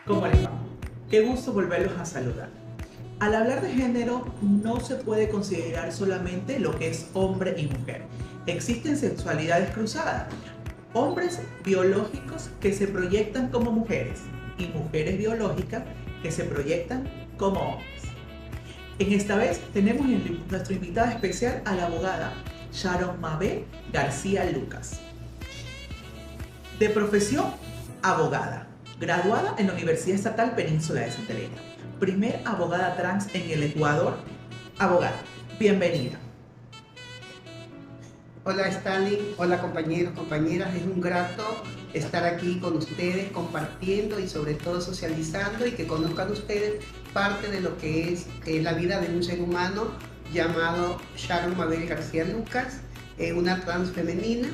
¿Cómo les va? Qué gusto volverlos a saludar. Al hablar de género, no se puede considerar solamente lo que es hombre y mujer. Existen sexualidades cruzadas, hombres biológicos que se proyectan como mujeres y mujeres biológicas que se proyectan como hombres. En esta vez tenemos nuestra invitada especial a la abogada Sharon Mabel García Lucas. De profesión, abogada, graduada en la Universidad Estatal Península de Santa Elena. Primer abogada trans en el Ecuador. Abogada, bienvenida. Hola Stanley, hola compañeros, compañeras, es un grato estar aquí con ustedes compartiendo y sobre todo socializando y que conozcan ustedes parte de lo que es la vida de un ser humano llamado Sharon Mabel García Lucas, una trans femenina.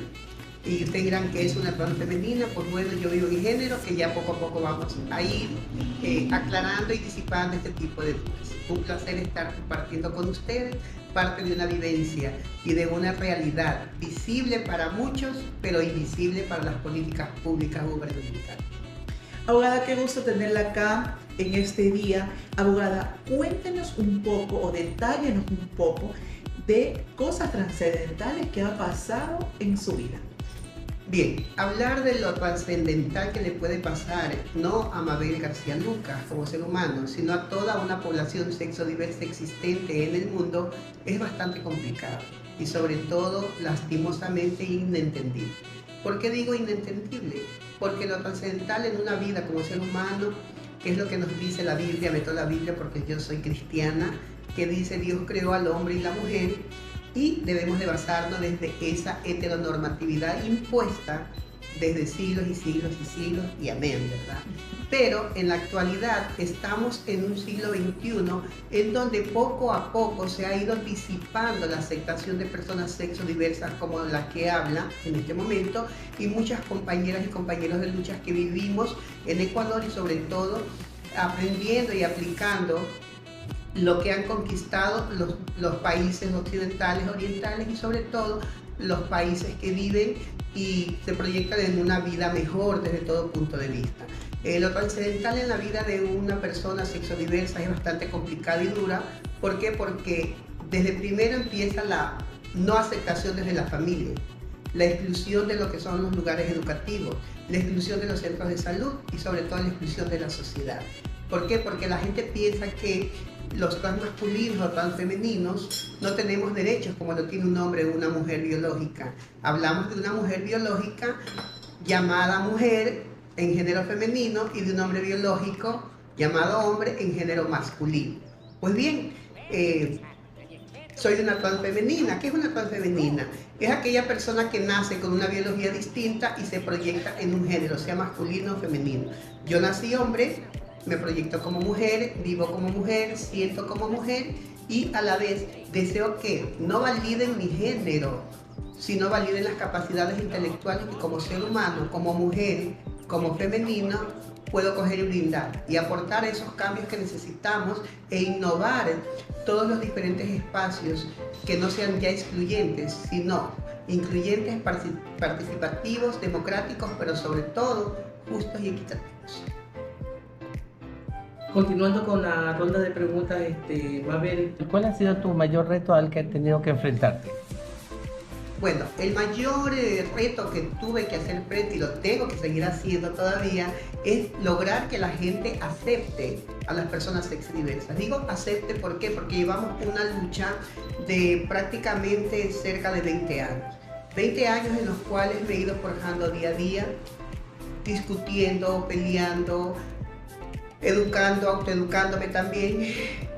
Y ustedes dirán que es una trans femenina, pues bueno, yo vivo en género, que ya poco a poco vamos a ir aclarando y disipando este tipo de dudas. Un placer estar compartiendo con ustedes parte de una vivencia y de una realidad visible para muchos, pero invisible para las políticas públicas gubernamentales. Abogada, qué gusto tenerla acá en este día. Abogada, cuéntenos un poco o detállenos un poco de cosas trascendentales que ha pasado en su vida. Bien, hablar de lo trascendental que le puede pasar no a Mabel García Lucas como ser humano, sino a toda una población sexodiversa existente en el mundo es bastante complicado y sobre todo lastimosamente inentendible. ¿Por qué digo inentendible? Porque lo trascendental en una vida como ser humano, que es lo que nos dice la Biblia, meto la Biblia porque yo soy cristiana, que dice Dios creó al hombre y la mujer, y debemos de basarnos desde esa heteronormatividad impuesta desde siglos y siglos y siglos y amén, ¿verdad? Pero en la actualidad estamos en un siglo XXI en donde poco a poco se ha ido disipando la aceptación de personas sexodiversas como las que habla en este momento y muchas compañeras y compañeros de luchas que vivimos en Ecuador y sobre todo aprendiendo y aplicando lo que han conquistado los países occidentales, orientales y sobre todo los países que viven y se proyectan en una vida mejor desde todo punto de vista. Lo trascendental en la vida de una persona sexodiversa es bastante complicada y dura. ¿Por qué? Porque desde primero empieza la no aceptación desde la familia, la exclusión de lo que son los lugares educativos, la exclusión de los centros de salud y sobre todo la exclusión de la sociedad. ¿Por qué? Porque la gente piensa que los transmasculinos o transfemeninos no tenemos derechos como lo tiene un hombre o una mujer biológica. Hablamos de una mujer biológica llamada mujer en género femenino y de un hombre biológico llamado hombre en género masculino. Pues bien, soy una transfemenina. ¿Qué es una transfemenina? Es aquella persona que nace con una biología distinta y se proyecta en un género, sea masculino o femenino. Yo nací hombre, me proyecto como mujer, vivo como mujer, siento como mujer y a la vez deseo que no validen mi género, sino validen las capacidades intelectuales que como ser humano, como mujer, como femenino, puedo coger y brindar y aportar esos cambios que necesitamos e innovar todos los diferentes espacios que no sean ya excluyentes, sino incluyentes, participativos, democráticos, pero sobre todo justos y equitativos. Continuando con la ronda de preguntas, Mabel, ¿cuál ha sido tu mayor reto al que has tenido que enfrentarte? Bueno, el mayor reto que tuve que hacer frente y lo tengo que seguir haciendo todavía es lograr que la gente acepte a las personas sexodiversas. Digo acepte, ¿por qué? Porque llevamos una lucha de prácticamente cerca de 20 años. 20 años en los cuales me he ido forjando día a día, discutiendo, peleando, educando, autoeducándome también,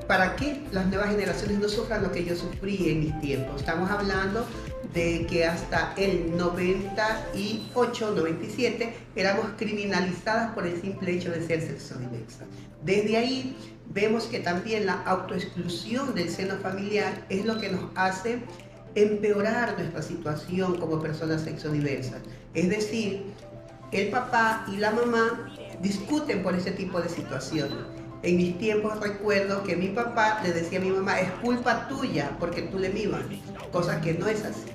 para que las nuevas generaciones no sufran lo que yo sufrí en mis tiempos. Estamos hablando de que hasta el 98, 97 éramos criminalizadas por el simple hecho de ser sexodiversa. Desde ahí vemos que también la autoexclusión del seno familiar es lo que nos hace empeorar nuestra situación como personas sexodiversas. Es decir, el papá y la mamá discuten por ese tipo de situaciones. En mis tiempos recuerdo que mi papá le decía a mi mamá, es culpa tuya porque tú le mimas, cosa que no es así.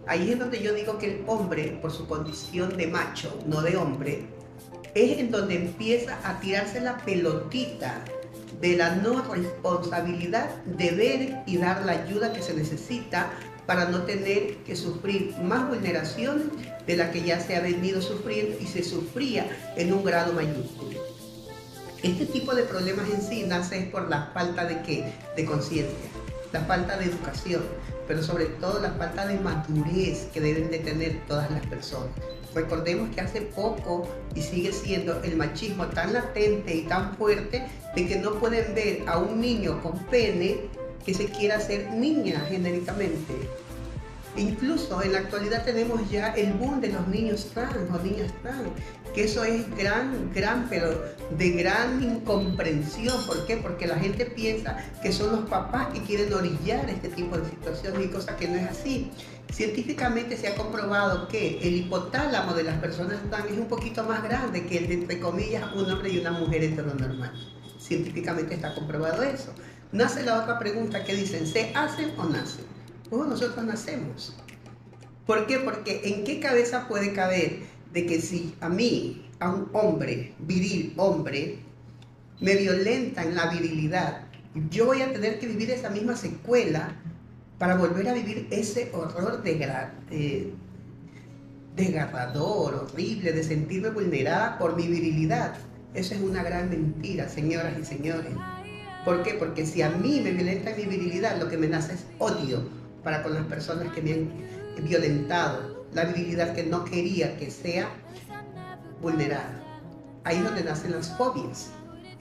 Ahí es donde yo digo que el hombre, por su condición de macho, no de hombre, es en donde empieza a tirarse la pelotita de la no responsabilidad de ver y dar la ayuda que se necesita para no tener que sufrir más vulneraciones de la que ya se ha venido sufriendo y se sufría en un grado mayúsculo. Este tipo de problemas en sí nace por la falta de ¿qué? De conciencia, la falta de educación, pero sobre todo la falta de madurez que deben de tener todas las personas. Recordemos que hace poco, y sigue siendo, el machismo tan latente y tan fuerte de que no pueden ver a un niño con pene que se quiera hacer niña genéricamente. Incluso en la actualidad tenemos ya el boom de los niños trans o niñas trans, que eso es pero de gran incomprensión. ¿Por qué? Porque la gente piensa que son los papás que quieren orillar este tipo de situaciones y cosa que no es así. Científicamente se ha comprobado que el hipotálamo de las personas trans es un poquito más grande que el de, entre comillas, un hombre y una mujer heteronormal. Científicamente está comprobado eso. Nace la otra pregunta que dicen, ¿se hacen o nacen? Pues nosotros nacemos. ¿Por qué? Porque ¿en qué cabeza puede caber de que si a mí, a un hombre, viril hombre, me violentan la virilidad, yo voy a tener que vivir esa misma secuela para volver a vivir ese horror desgarrador, horrible, de sentirme vulnerada por mi virilidad? Eso es una gran mentira, señoras y señores. ¿Por qué? Porque si a mí me violentan mi virilidad, lo que me nace es odio para con las personas que me han violentado, la virilidad que no quería que sea vulnerada. Ahí es donde nacen las fobias.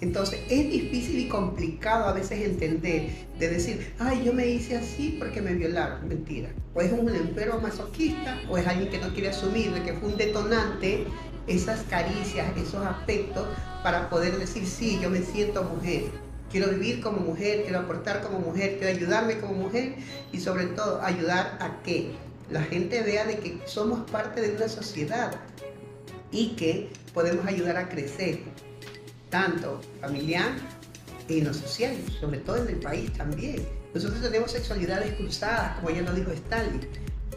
Entonces es difícil y complicado a veces entender, de decir, ay, yo me hice así porque me violaron. Mentira. O es un enfermo masoquista, o es alguien que no quiere asumir de que fue un detonante, esas caricias, esos afectos, para poder decir, sí, yo me siento mujer. Quiero vivir como mujer, quiero aportar como mujer, quiero ayudarme como mujer y sobre todo ayudar a que la gente vea de que somos parte de una sociedad y que podemos ayudar a crecer, tanto familiar y no social, sobre todo en el país también. Nosotros tenemos sexualidades cruzadas, como ya lo dijo Stanley.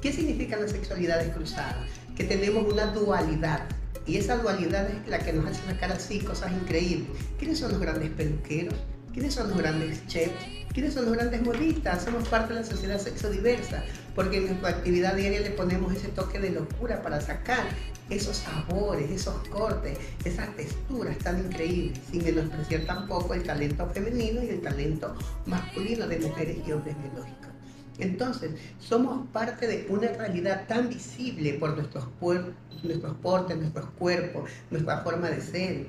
¿Qué significan las sexualidades cruzadas? Que tenemos una dualidad. Y esa dualidad es la que nos hace sacar así cosas increíbles. ¿Quiénes son los grandes peluqueros? ¿Quiénes son los grandes chefs? ¿Quiénes son los grandes modistas? Somos parte de la sociedad sexodiversa, porque en nuestra actividad diaria le ponemos ese toque de locura para sacar esos sabores, esos cortes, esas texturas tan increíbles, sin menospreciar tampoco el talento femenino y el talento masculino de mujeres y hombres biológicos. Entonces, somos parte de una realidad tan visible por nuestros portes, nuestros cuerpos, nuestra forma de ser,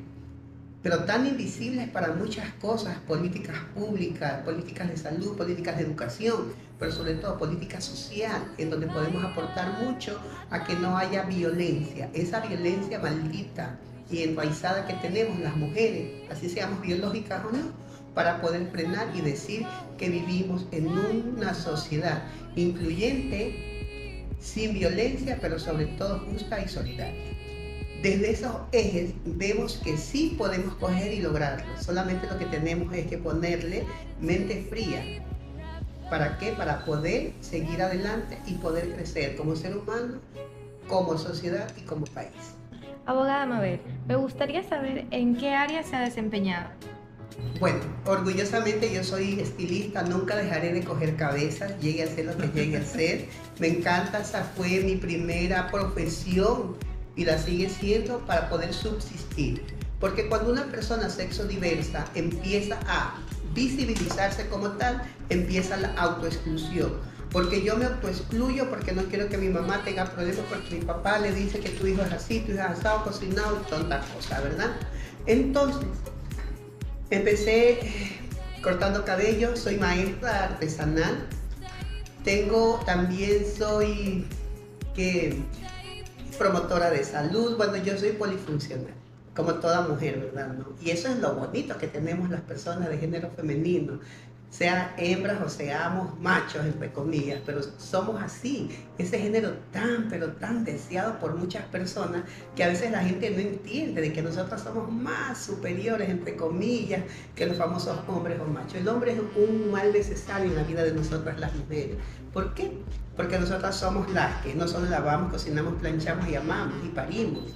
pero tan invisibles para muchas cosas, políticas públicas, políticas de salud, políticas de educación, pero sobre todo política social, en donde podemos aportar mucho a que no haya violencia, esa violencia maldita y enraizada que tenemos las mujeres, así seamos biológicas o no, para poder frenar y decir que vivimos en una sociedad incluyente, sin violencia, pero sobre todo justa y solidaria. Desde esos ejes vemos que sí podemos coger y lograrlo. Solamente lo que tenemos es que ponerle mente fría. ¿Para qué? Para poder seguir adelante y poder crecer como ser humano, como sociedad y como país. Abogada Mabel, me gustaría saber en qué área se ha desempeñado. Bueno, orgullosamente yo soy estilista, nunca dejaré de coger cabezas, llegue a ser lo que llegue a ser. Me encanta, esa fue mi primera profesión y la sigue siendo para poder subsistir. Porque cuando una persona sexodiversa empieza a visibilizarse como tal, empieza la autoexclusión. Porque yo me autoexcluyo porque no quiero que mi mamá tenga problemas porque mi papá le dice que tu hijo es así, tu hijo es asado, cocinado, tonta cosa, ¿verdad? Entonces, empecé cortando cabello, soy maestra artesanal. Soy promotora de salud, bueno, yo soy polifuncional, como toda mujer, ¿verdad? ¿No? Y eso es lo bonito que tenemos las personas de género femenino, sea hembras o seamos machos, entre comillas, pero somos así, ese género tan, pero tan deseado por muchas personas que a veces la gente no entiende de que nosotros somos más superiores, entre comillas, que los famosos hombres o machos. El hombre es un mal necesario en la vida de nosotras las mujeres. ¿Por qué? Porque nosotras somos las que no solo lavamos, cocinamos, planchamos y amamos y parimos.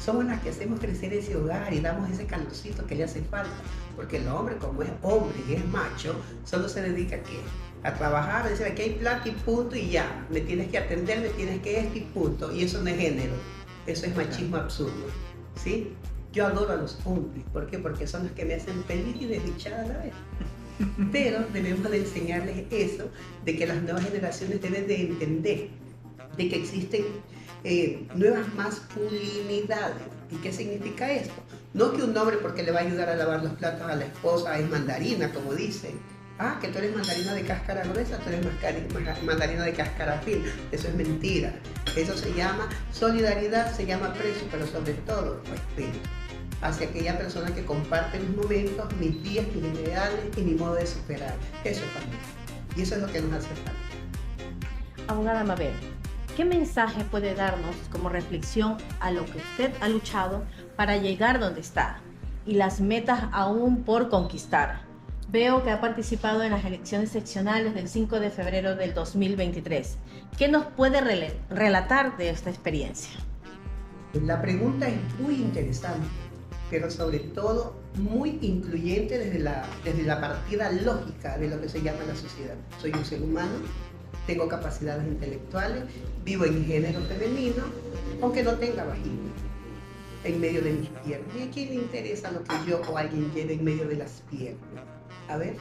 somos las que hacemos crecer ese hogar y damos ese calorcito que le hace falta. Porque el hombre, como es hombre y es macho, solo se dedica ¿a qué? A trabajar, a decir aquí hay plata y punto y ya. Me tienes que atender, me tienes que esto y punto. Y eso no es género, eso es machismo absurdo, ¿sí? Yo adoro a los hombres, ¿por qué? Porque son los que me hacen feliz y desdichada a la vez. Pero debemos de enseñarles eso, de que las nuevas generaciones deben de entender de que existen nuevas masculinidades. ¿Y qué significa esto? No que un hombre porque le va a ayudar a lavar los platos a la esposa es mandarina, como dicen. Ah, que tú eres mandarina de cáscara gruesa, tú eres mandarina de cáscara fina. Eso es mentira. Eso se llama solidaridad, se llama aprecio, pero sobre todo respeto hacia aquella persona que comparte mis momentos, mis días, mis ideales y mi modo de superar. Eso es familia. Y eso es lo que nos hace falta. Abogada Mabel, ¿qué mensaje puede darnos como reflexión a lo que usted ha luchado para llegar donde está y las metas aún por conquistar? Veo que ha participado en las elecciones seccionales del 5 de febrero del 2023. ¿Qué nos puede relatar de esta experiencia? La pregunta es muy interesante, pero sobre todo muy incluyente desde la partida lógica de lo que se llama la sociedad. Soy un ser humano, tengo capacidades intelectuales, vivo en género femenino, aunque no tenga vagina en medio de mis piernas. ¿Y a quién le interesa lo que yo o alguien lleve en medio de las piernas? A ver,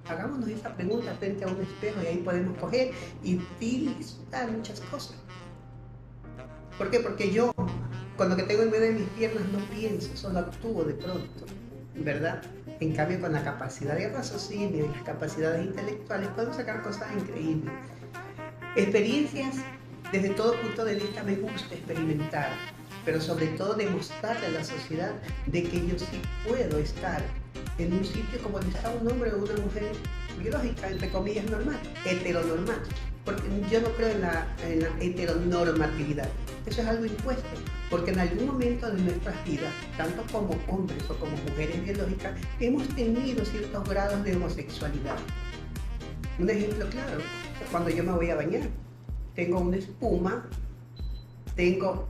hagámonos esa pregunta frente a un espejo y ahí podemos coger y disfrutar muchas cosas. ¿Por qué? Porque yo, con lo que tengo en medio de mis piernas, no pienso, solo actúo de pronto, ¿verdad? En cambio, con la capacidad de raciocinio y las capacidades intelectuales, puedo sacar cosas increíbles. Experiencias, desde todo punto de vista, me gusta experimentar, pero sobre todo demostrarle a la sociedad de que yo sí puedo estar en un sitio como está un hombre o una mujer biológica, entre comillas, normal, heteronormal. Porque yo no creo en la heteronormatividad. Eso es algo impuesto, porque en algún momento de nuestras vidas, tanto como hombres o como mujeres biológicas, hemos tenido ciertos grados de homosexualidad. Un ejemplo claro, cuando yo me voy a bañar, tengo una espuma, tengo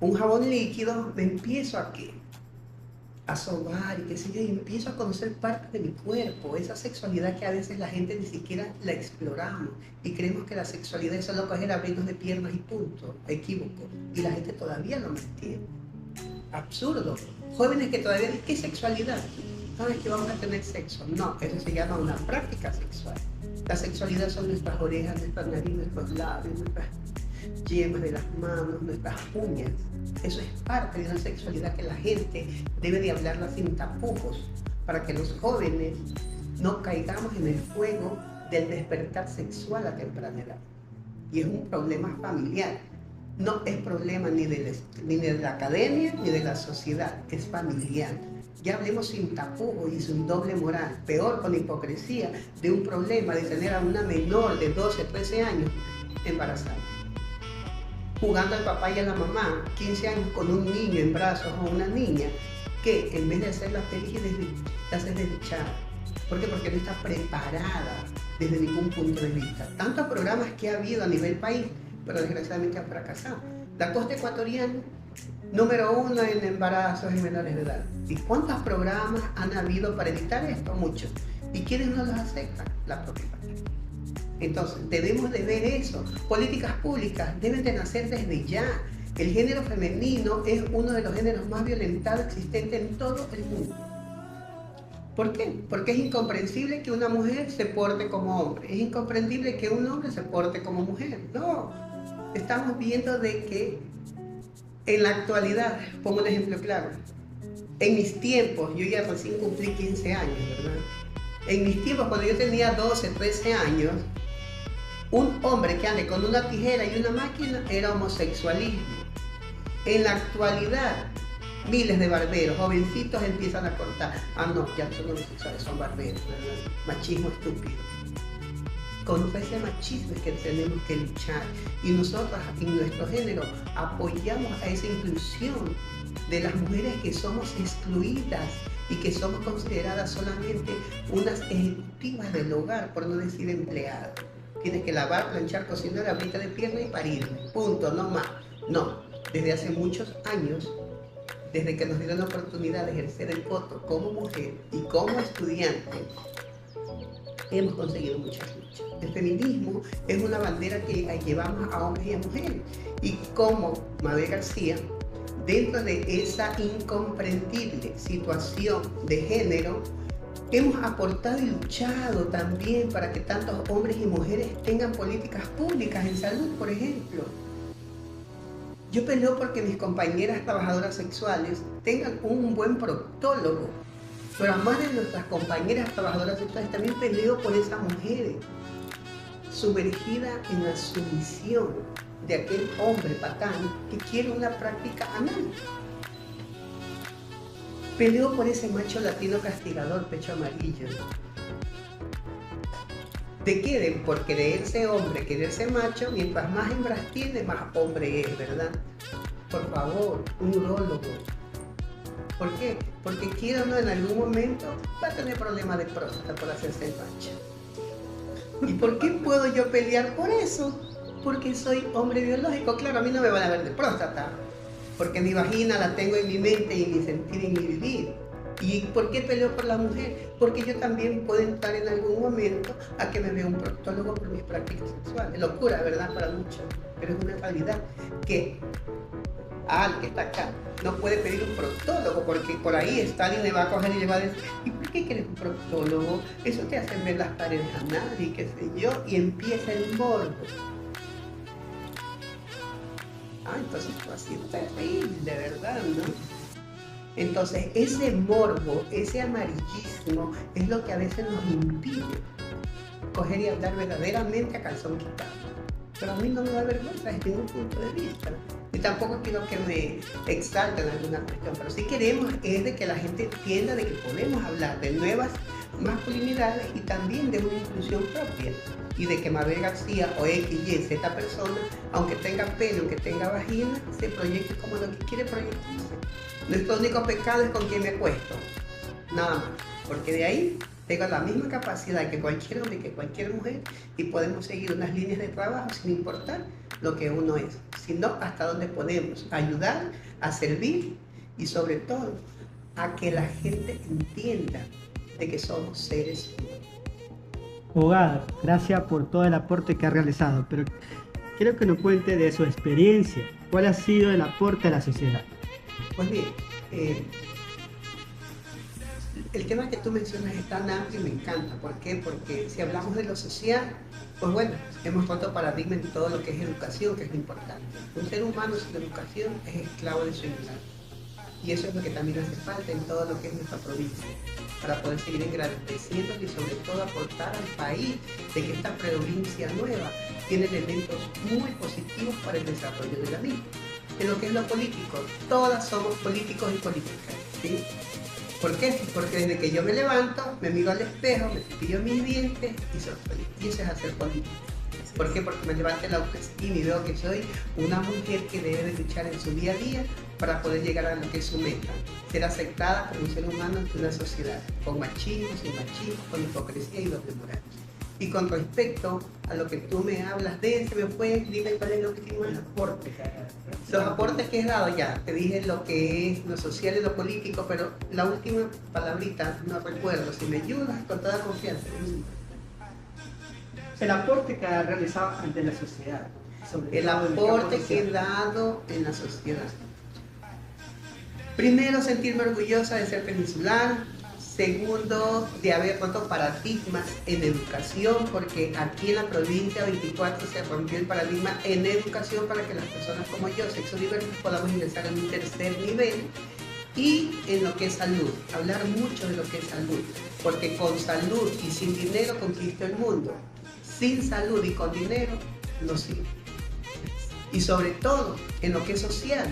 un jabón líquido, me empiezo a sobar y qué sé yo, y empiezo a conocer parte de mi cuerpo, esa sexualidad que a veces la gente ni siquiera la exploramos y creemos que la sexualidad es solo coger abrigos de piernas y punto, equívoco, y la gente todavía no me entiende. Absurdo. Jóvenes que todavía dicen, ¿qué sexualidad? No es que vamos a tener sexo, no, eso se llama una práctica sexual. La sexualidad son nuestras orejas, nuestras nariz, nuestros labios, nuestras yemas de las manos, nuestras uñas. Eso es parte de una sexualidad que la gente debe de hablarla sin tapujos para que los jóvenes no caigamos en el juego del despertar sexual a temprana edad. Y es un problema familiar. No es problema ni de la academia ni de la sociedad, es familiar. Ya hablemos sin tapujos y sin doble moral, peor con hipocresía de un problema de tener a una menor de 12, 13 años embarazada. Jugando al papá y a la mamá, 15 años con un niño en brazos o una niña, que en vez de hacerla feliz, la hace desdichada. ¿Por qué? Porque no está preparada desde ningún punto de vista. Tantos programas que ha habido a nivel país, pero desgraciadamente han fracasado. La costa ecuatoriana, número 1 en embarazos en menores de edad. ¿Y cuántos programas han habido para evitar esto? Muchos. ¿Y quiénes no los aceptan? La propia familia. Entonces, debemos de ver eso. Políticas públicas deben de nacer desde ya. El género femenino es uno de los géneros más violentados existentes en todo el mundo. ¿Por qué? Porque es incomprensible que una mujer se porte como hombre. Es incomprensible que un hombre se porte como mujer. No. Estamos viendo de que en la actualidad, pongo un ejemplo claro. En mis tiempos, yo ya recién cumplí 15 años, ¿verdad? En mis tiempos, cuando yo tenía 12, 13 años, un hombre que ande con una tijera y una máquina era homosexualismo. En la actualidad, miles de barberos, jovencitos empiezan a cortar. Ah, no, ya no son homosexuales, son barberos, ¿verdad? Machismo estúpido. Contra ese machismo es que tenemos que luchar. Y nosotros, en nuestro género, apoyamos a esa inclusión de las mujeres que somos excluidas y que somos consideradas solamente unas ejecutivas del hogar, por no decir empleadas. Tienes que lavar, planchar, cocinar, abrirte de pierna y parir. Punto, no más. No. desde hace muchos años, desde que nos dieron la oportunidad de ejercer el voto como mujer y como estudiante, hemos conseguido muchas luchas. El feminismo es una bandera que llevamos a hombres y a mujeres. Y como Mabel García, dentro de esa incomprendible situación de género, hemos aportado y luchado también para que tantos hombres y mujeres tengan políticas públicas en salud, por ejemplo. Yo peleo porque mis compañeras trabajadoras sexuales tengan un buen proctólogo, pero además de nuestras compañeras trabajadoras sexuales, también peleo por esa mujer sumergida en la sumisión de aquel hombre patán que quiere una práctica anal. Peleo por ese macho latino castigador, pecho amarillo. ¿De qué? Por quererse hombre, quererse macho, mientras más hembras tiene, más hombre es, ¿verdad? Por favor, un urólogo. ¿Por qué? Porque quiera o no, en algún momento va a tener problemas de próstata por hacerse el macho. ¿Y por qué puedo yo pelear por eso? Porque soy hombre biológico. Claro, a mí no me van a ver de próstata, porque mi vagina la tengo en mi mente y en mi sentir y en mi vivir. ¿Y por qué peleo por la mujer? Porque yo también puedo entrar en algún momento a que me vea un proctólogo por mis prácticas sexuales. Locura, ¿verdad? Para muchos, pero es una realidad que al que está acá no puede pedir un proctólogo, porque por ahí Stalin le va a coger y le va a decir: ¿y por qué quieres un proctólogo? Eso te hace ver las paredes a nadie, qué sé yo, y empieza el morbo. Entonces esto ha sido terrible, ¿verdad? ¿No? Entonces ese morbo, ese amarillismo es lo que a veces nos impide coger y hablar verdaderamente a calzón quitado. Pero a mí no me da vergüenza desde ningún punto de vista. Y tampoco quiero que me exalten alguna cuestión, pero sí queremos es de que la gente entienda de que podemos hablar de nuevas masculinidades y también de una inclusión propia. Y de que Mabel García o X, Y, Z persona, aunque tenga pelo, aunque tenga vagina, se proyecte como lo que quiere proyectarse. Nuestro único pecado es con quien me acuesto, nada más, porque de ahí tengo la misma capacidad que cualquier hombre y que cualquier mujer y podemos seguir unas líneas de trabajo sin importar lo que uno es, sino hasta dónde podemos ayudar, a servir y sobre todo a que la gente entienda de que somos seres humanos. Abogada, gracias por todo el aporte que ha realizado, pero quiero que nos cuente de su experiencia. ¿Cuál ha sido el aporte a la sociedad? Pues bien, el tema que tú mencionas es tan amplio y me encanta. ¿Por qué? Porque si hablamos de lo social, pues bueno, hemos roto paradigma en todo lo que es educación, que es lo importante. Un ser humano sin educación es esclavo de su ignorancia. Y eso es lo que también hace falta en todo lo que es nuestra provincia, para poder seguir engrandeciendo y sobre todo aportar al país de que esta provincia nueva tiene elementos muy positivos para el desarrollo de la misma. En lo que es lo político, todas somos políticos y políticas, ¿sí? ¿Por qué? Porque desde que yo me levanto, me miro al espejo, me cepillo mis dientes y soy feliz. Y eso es hacer política. ¿Por qué? Porque me levanta la autoestima y veo que soy una mujer que debe de luchar en su día a día para poder llegar a lo que es su meta, ser aceptada como un ser humano ante una sociedad, con machismo, sin machismo, con hipocresía y doble moral. Y con respecto a lo que tú me hablas de, se me fue, dime cuál es lo que tiene el aporte. Los aportes que he dado ya, te dije lo que es lo social y lo político, pero la última palabrita no recuerdo, si me ayudas con toda confianza. El aporte que ha realizado ante la sociedad. El aporte que he dado en la sociedad. Primero, sentirme orgullosa de ser peninsular. Segundo, de haber roto paradigmas en educación, porque aquí en la provincia 24 se rompió el paradigma en educación para que las personas como yo, sexo diversos, podamos ingresar en un tercer nivel. Y en lo que es salud, hablar mucho de lo que es salud, porque con salud y sin dinero conquisto el mundo. Sin salud y con dinero no sirve. Y sobre todo en lo que es social,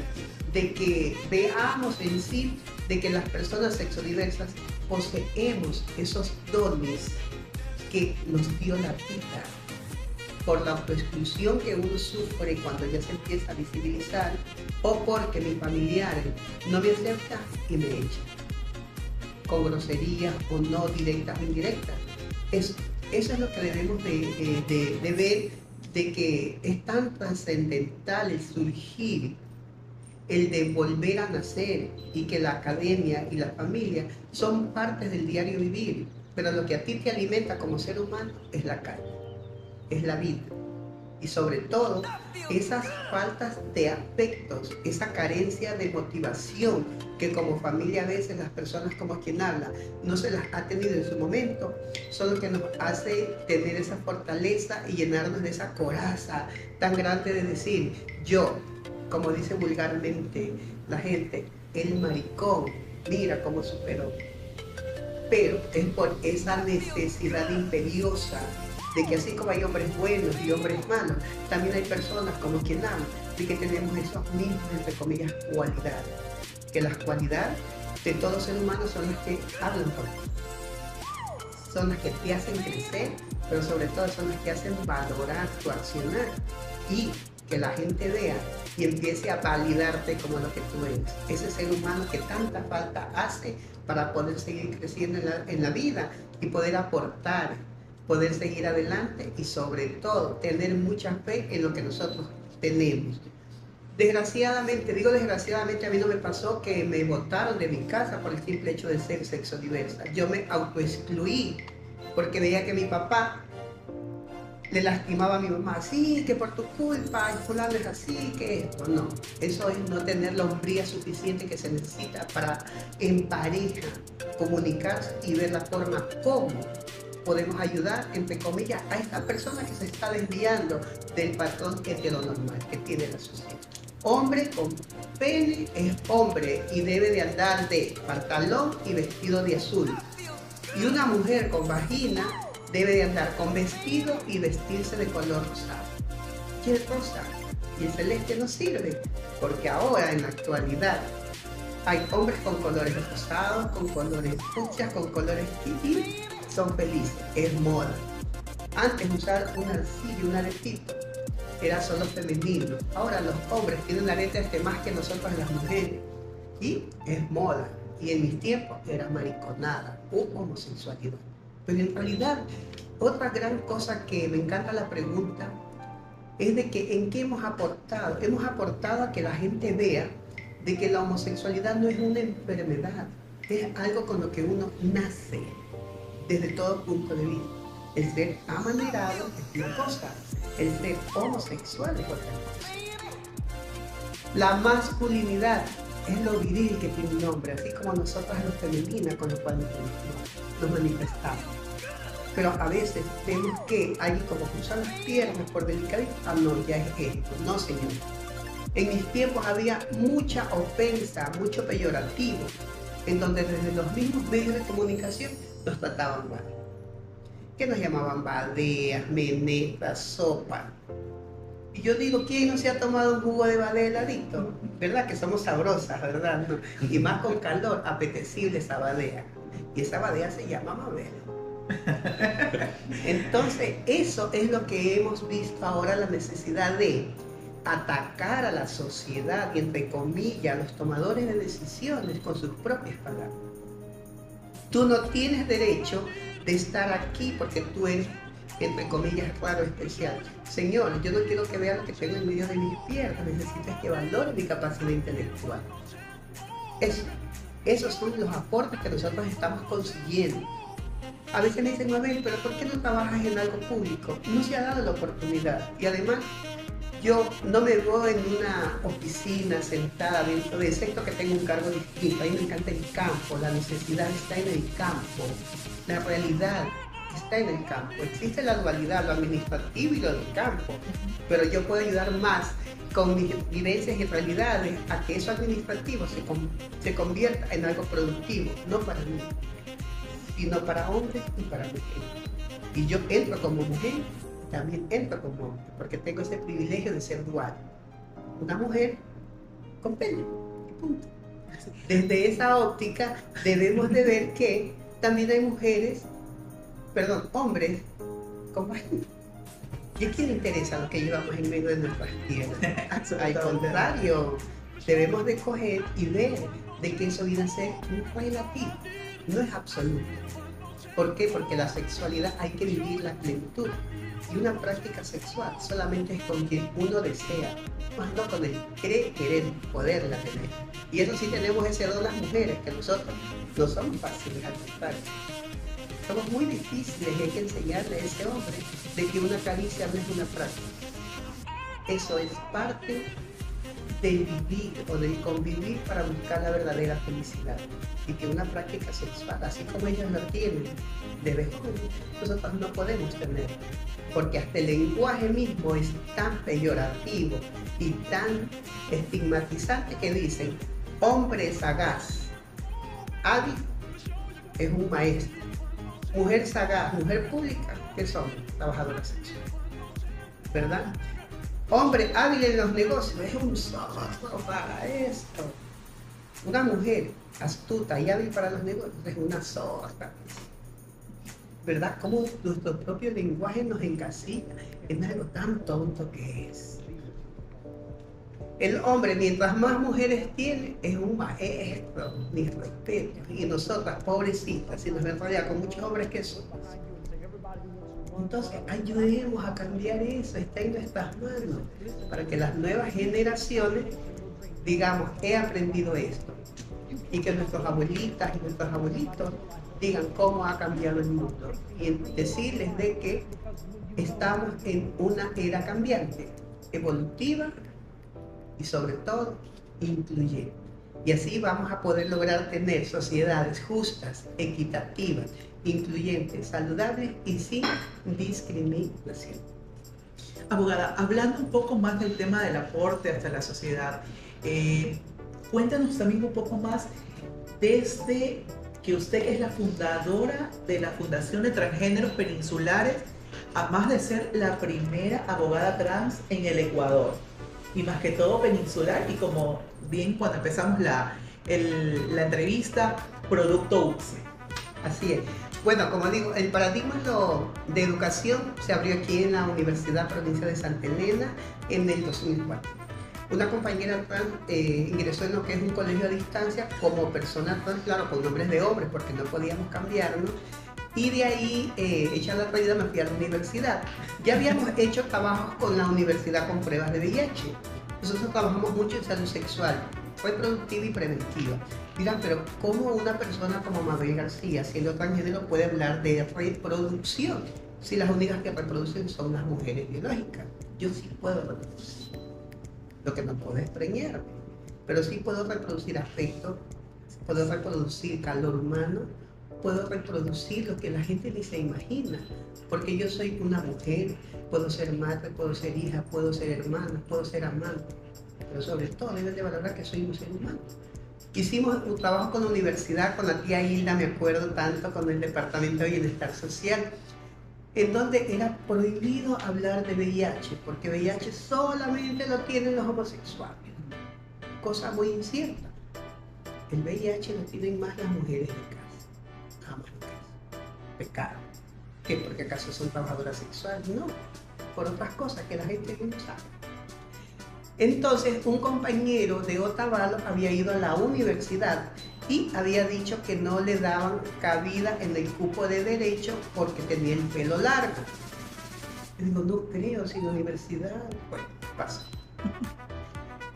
de que veamos en sí de que las personas sexodiversas poseemos esos dones que nos dio la vida por la autoexclusión que uno sufre cuando ya se empieza a visibilizar o porque mis familiares no me aceptan y me echan con groserías o no directas o indirectas. Eso es lo que debemos de ver, de que es tan trascendental el surgir el de volver a nacer y que la academia y la familia son partes del diario vivir, pero lo que a ti te alimenta como ser humano es la carne, es la vida. Y sobre todo, esas faltas de afectos, esa carencia de motivación que como familia a veces las personas como quien habla no se las ha tenido en su momento, son lo que nos hace tener esa fortaleza y llenarnos de esa coraza tan grande de decir, yo, como dice vulgarmente la gente, el maricón, mira cómo superó. Pero es por esa necesidad imperiosa de que así como hay hombres buenos y hombres malos, también hay personas como quien habla, de que tenemos esos mismos, entre comillas, cualidades. Que las cualidades de todo ser humano son las que hablan por ti. Son las que te hacen crecer, pero sobre todo son las que hacen valorar tu accionar y que la gente vea y empiece a validarte como lo que tú eres. Ese ser humano que tanta falta hace para poder seguir creciendo en la vida y poder aportar, poder seguir adelante y sobre todo tener mucha fe en lo que nosotros tenemos. Desgraciadamente, digo desgraciadamente, a mí no me pasó que me botaron de mi casa por el simple hecho de ser sexo diversa. Yo me autoexcluí porque veía que mi papá le lastimaba a mi mamá, así que por tu culpa, y fulano es así, que esto, no. Eso es no tener la hombría suficiente que se necesita para en pareja comunicarse y ver la forma como podemos ayudar, entre comillas, a esta persona que se está desviando del patrón heteronormal que tiene la sociedad. Hombre con pene es hombre y debe de andar de pantalón y vestido de azul. Y una mujer con vagina debe de andar con vestido y vestirse de color rosado. ¿Qué es rosa? Y el celeste no sirve, porque ahora en la actualidad hay hombres con colores rosados, con colores fucsias, con colores titi, son felices, es moda. Antes usar una arcilla, un aretito, era solo femenino. Ahora los hombres tienen aretes más que nosotros las mujeres. Y es moda. Y en mis tiempos era mariconada o homosexualidad. Pero en realidad, otra gran cosa que me encanta la pregunta es de que en qué hemos aportado. Hemos aportado a que la gente vea de que la homosexualidad no es una enfermedad, es algo con lo que uno nace desde todo punto de vista. El ser amanerado es una cosa, el ser homosexual es otra cosa. La masculinidad es lo viril que tiene un hombre, así como nosotros lo femenina con lo cual nos manifestamos. Pero a veces vemos que hay como cruzar las piernas por delicadeza. Ah, no, ya es esto. No, señor. En mis tiempos había mucha ofensa, mucho peyorativo, en donde desde los mismos medios de comunicación nos trataban mal. Que nos llamaban badeas, menetas, sopa. Y yo digo, ¿quién no se ha tomado un jugo de badea heladito? ¿Verdad? Que somos sabrosas, ¿verdad? ¿No? Y más con calor, apetecible esa badea. Y esa badea se llama Mabel. Entonces, eso es lo que hemos visto ahora, la necesidad de atacar a la sociedad y, entre comillas, a los tomadores de decisiones con sus propias palabras. Tú no tienes derecho de estar aquí porque tú eres, entre comillas, raro, especial. Señor, yo no quiero que vean lo que tengo en medio de mis piernas, necesitas que valore mi capacidad intelectual. Esos son los aportes que nosotros estamos consiguiendo. A veces me dicen, Mabel, pero ¿por qué no trabajas en algo público? No se ha dado la oportunidad. Y además, yo no me veo en una oficina sentada dentro de, excepto que tengo un cargo distinto. A mí me encanta el campo, la necesidad está en el campo, la realidad está en el campo. Existe la dualidad, lo administrativo y lo del campo, pero yo puedo ayudar más con mis vivencias y realidades a que eso administrativo se convierta en algo productivo, no para mí, sino para hombres y para mujeres. Y yo entro como mujer, también entro como hombre, porque tengo ese privilegio de ser dual. Una mujer con pene, y punto. Desde esa óptica debemos de ver que también hay hombres con vagina. ¿Y a quién le interesa lo que llevamos en medio de nuestras piernas? Al contrario, debemos de coger y ver de que eso viene a ser un relativo, no es absoluto. ¿Por qué? Porque la sexualidad hay que vivir la plenitud. Y una práctica sexual solamente es con quien uno desea, más no con el querer poderla tener. Y eso sí tenemos ese don las mujeres, que nosotros no somos fáciles al contrario. Somos muy difíciles y hay que enseñarle a ese hombre de que una caricia no es una práctica. Eso es parte del vivir o del convivir para buscar la verdadera felicidad. Y que una práctica sexual, así como ellos lo tienen, de joven, nosotros no podemos tener. Porque hasta el lenguaje mismo es tan peyorativo y tan estigmatizante que dicen, hombre sagaz, hábil es un maestro. Mujer sagaz, mujer pública, ¿qué son? Trabajadoras sexuales, ¿verdad? Hombre hábil en los negocios, es un zorro para esto. Una mujer astuta y hábil para los negocios es una zorra, ¿verdad? Como nuestro propio lenguaje nos encasilla en algo tan tonto que es. El hombre, mientras más mujeres tiene, es un maestro, mis respetos. Y nosotras, pobrecitas, si nos ven rodeadas con muchos hombres, ¿qué somos? Entonces, ayudemos a cambiar eso, está en nuestras manos, para que las nuevas generaciones, digamos, he aprendido esto. Y que nuestras abuelitas y nuestros abuelitos digan cómo ha cambiado el mundo. Y decirles de que estamos en una era cambiante, evolutiva, y sobre todo incluyente. Y así vamos a poder lograr tener sociedades justas, equitativas, incluyentes, saludables y sin discriminación. Abogada, hablando un poco más del tema del aporte hacia la sociedad, cuéntanos también un poco más desde que usted es la fundadora de la Fundación de Transgéneros Peninsulares, además de ser la primera abogada trans en el Ecuador. Y más que todo peninsular, y como bien cuando empezamos la entrevista, producto UCSE. Así es. Bueno, como digo, el paradigma de educación se abrió aquí en la Universidad Provincia de Santa Elena en el 2004. Una compañera trans ingresó en lo que es un colegio a distancia como persona trans, claro, con nombres de hombres, porque no podíamos cambiarnos. Y de ahí, hecha la traída, me fui a la universidad. Ya habíamos hecho trabajos con la universidad con pruebas de VIH. Nosotros trabajamos mucho en salud sexual, reproductiva y preventiva. Dirán, pero ¿cómo una persona como Mabel García, siendo transgénero, puede hablar de reproducción si las únicas que reproducen son las mujeres biológicas? Yo sí puedo reproducir. Lo que no puedo es preñarme, pero sí puedo reproducir afecto, puedo reproducir calor humano, puedo reproducir lo que la gente ni se imagina, porque yo soy una mujer, puedo ser madre, puedo ser hija, puedo ser hermana, puedo ser amante, pero sobre todo deben de valorar que soy un ser humano. Hicimos un trabajo con la universidad, con la tía Hilda, me acuerdo tanto, con el Departamento de Bienestar Social, en donde era prohibido hablar de VIH, porque VIH solamente lo tienen los homosexuales, cosa muy incierta. El VIH lo tienen más las mujeres de casa. Pecado. ¿Qué? ¿Porque acaso son trabajadoras sexuales? No, por otras cosas que la gente no sabe. Entonces, un compañero de Otavalo había ido a la universidad y había dicho que no le daban cabida en el cupo de Derecho porque tenía el pelo largo. Y digo, no creo, sin universidad. Bueno, pasa.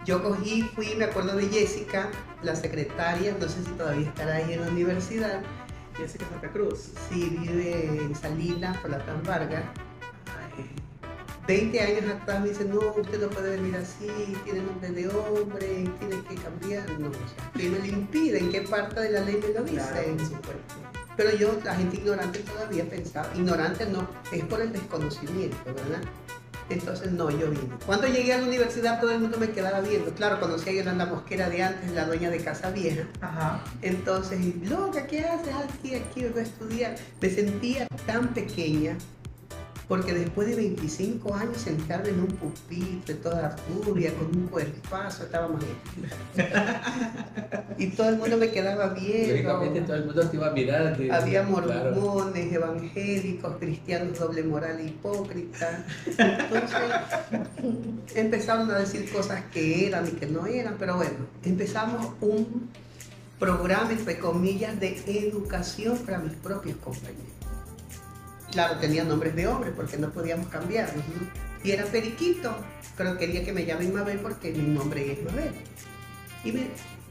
Yo cogí, fui, me acuerdo de Jessica, la secretaria, no sé si todavía estará ahí en la universidad. Jessica Santa Cruz. Sí, vive en Salinas, por la Tan Vargas. 20 años atrás me dice, no, usted no puede venir así, tiene nombre de hombre, tiene que cambiar. No, o sea, ¿qué me lo impide? ¿En qué parte de la ley me lo dice? Claro, por supuesto. Pero yo, la gente ignorante todavía pensaba, ignorante no, es por el desconocimiento, ¿verdad? Entonces no, yo vine. Cuando llegué a la universidad todo el mundo me quedaba viendo. Claro, conocí a Yolanda Mosquera de antes, la dueña de Casa Vieja. Ajá. Entonces, loca, ¿qué haces aquí vengo a estudiar? Me sentía tan pequeña, porque después de 25 años sentarme en un pupitre, toda rubia, con un cuerpazo, estaba más bien. Y todo el mundo me quedaba viendo. Lógicamente todo el mundo te iba a mirar. Había Claro. mormones, evangélicos, cristianos, doble moral, hipócritas. Entonces empezaron a decir cosas que eran y que no eran, pero bueno, empezamos un programa, entre comillas, de educación para mis propios compañeros. claro, tenía nombres de hombres porque no podíamos cambiarlos, ¿no? Y era Periquito, pero quería que me llamen Mabel porque mi nombre es Mabel. Y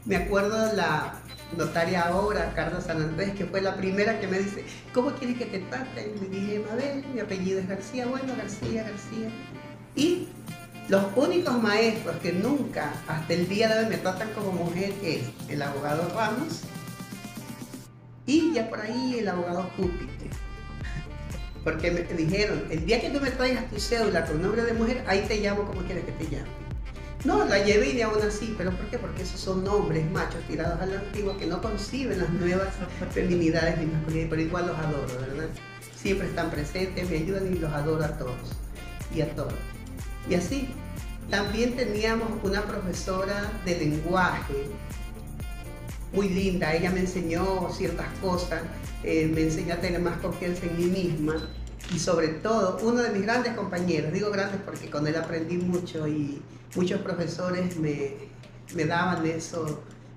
me acuerdo de la notaria ahora, Carla San Andrés, que fue la primera que me dice, ¿cómo quieres que te traten? Y me dije, Mabel, mi apellido es García, bueno, García. Y los únicos maestros que nunca, hasta el día de hoy, me tratan como mujer es el abogado Ramos y ya por ahí el abogado Júpiter. Porque me dijeron, el día que tú me traigas tu cédula con nombre de mujer, ahí te llamo como quieres que te llame. No, la llevé y aún así, ¿pero por qué? Porque esos son hombres machos tirados a la antigua que no conciben las nuevas feminidades ni masculinidades, pero igual los adoro, ¿verdad? Siempre están presentes, me ayudan y los adoro a todos y a todas. Y así, también teníamos una profesora de lenguaje muy linda, ella me enseñó ciertas cosas, me enseñó a tener más confianza en mí misma y sobre todo, uno de mis grandes compañeros, digo grandes porque con él aprendí mucho y muchos profesores me daban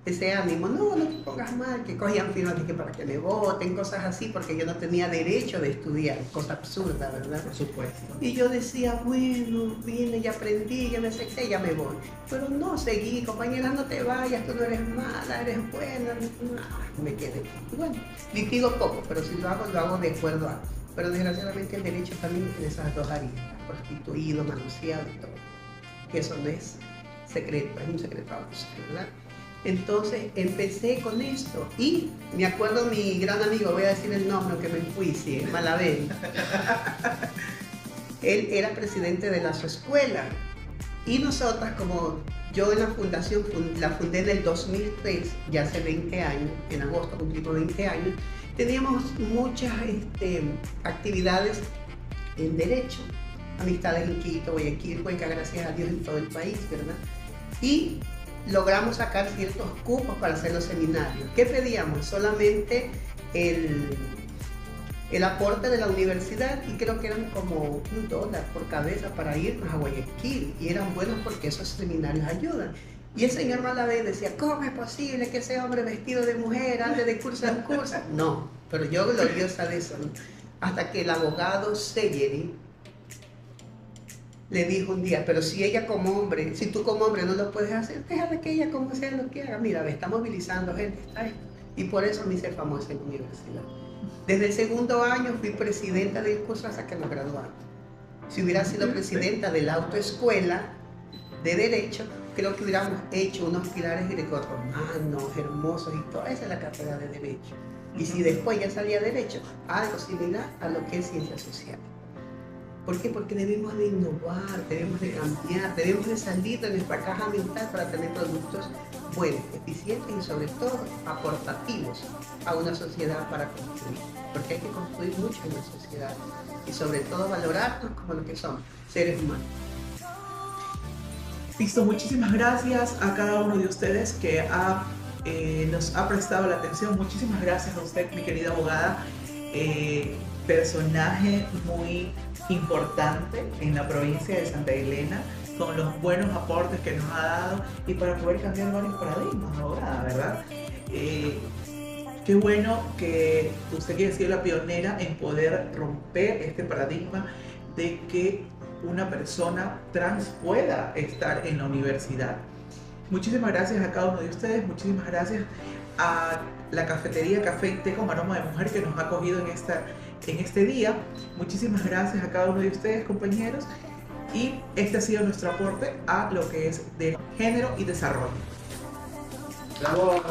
ese ánimo, no te pongas mal, que cogían firmas de que para que me voten, cosas así, porque yo no tenía derecho de estudiar, cosa absurda, ¿verdad? Por supuesto. Y yo decía, bueno, vine y aprendí, ya me acepté, ya me voy. Pero no, seguí, compañera, no te vayas, tú no eres mala, eres buena, no, me quedé. Y bueno, litigo poco, pero si lo hago de acuerdo a... Pero desgraciadamente el derecho también en esas dos áreas, prostituido, manoseado y todo. Que eso no es secreto, es un secreto a voces, ¿verdad? Entonces empecé con esto y me acuerdo mi gran amigo, voy a decir el nombre aunque me enjuicie, Malabel. Él era presidente de su escuela y nosotras, como yo en la fundación, la fundé en el 2003, ya hace 20 años, en agosto cumplimos 20 años, teníamos muchas actividades en derecho, amistades en Quito, Guayaquil, Cuenca, gracias a Dios en todo el país, ¿verdad? Y logramos sacar ciertos cupos para hacer los seminarios. ¿Qué pedíamos? Solamente el aporte de la universidad y creo que eran como $1 por cabeza para irnos a Guayaquil y eran buenos porque esos seminarios ayudan. Y el señor Malavé decía, ¿cómo es posible que ese hombre vestido de mujer ande de curso en curso? No, pero yo gloriosa de eso, ¿no? Hasta que el abogado Segeri le dijo un día, pero si ella como hombre, si tú como hombre no lo puedes hacer, déjame que ella como sea lo que haga. Mira, me está movilizando gente, está esto. Y por eso me hice famosa en la universidad. Desde el segundo año fui presidenta del curso hasta que nos graduamos. Si hubiera sido presidenta de la autoescuela de Derecho, creo que hubiéramos hecho unos pilares grecorromanos, hermosos y toda esa es la carrera de Derecho. Y si después ya salía Derecho, algo similar a lo que es Ciencias Sociales. ¿Por qué? Porque debemos de innovar, debemos de cambiar, debemos de salir de nuestra caja mental para tener productos buenos, eficientes y sobre todo aportativos a una sociedad para construir. Porque hay que construir mucho en la sociedad y sobre todo valorarnos como lo que somos, seres humanos. Listo, muchísimas gracias a cada uno de ustedes que nos ha prestado la atención. Muchísimas gracias a usted, mi querida abogada. Personaje muy importante en la provincia de Santa Elena, con los buenos aportes que nos ha dado y para poder cambiar varios paradigmas, abogada, ¿verdad? Qué bueno que usted quiere ser la pionera en poder romper este paradigma de que una persona trans pueda estar en la universidad. Muchísimas gracias a cada uno de ustedes, muchísimas gracias a la cafetería Café y Té con Aroma de Mujer que nos ha acogido en este día. Muchísimas gracias a cada uno de ustedes, compañeros, y este ha sido nuestro aporte a lo que es de género y desarrollo. Bravo.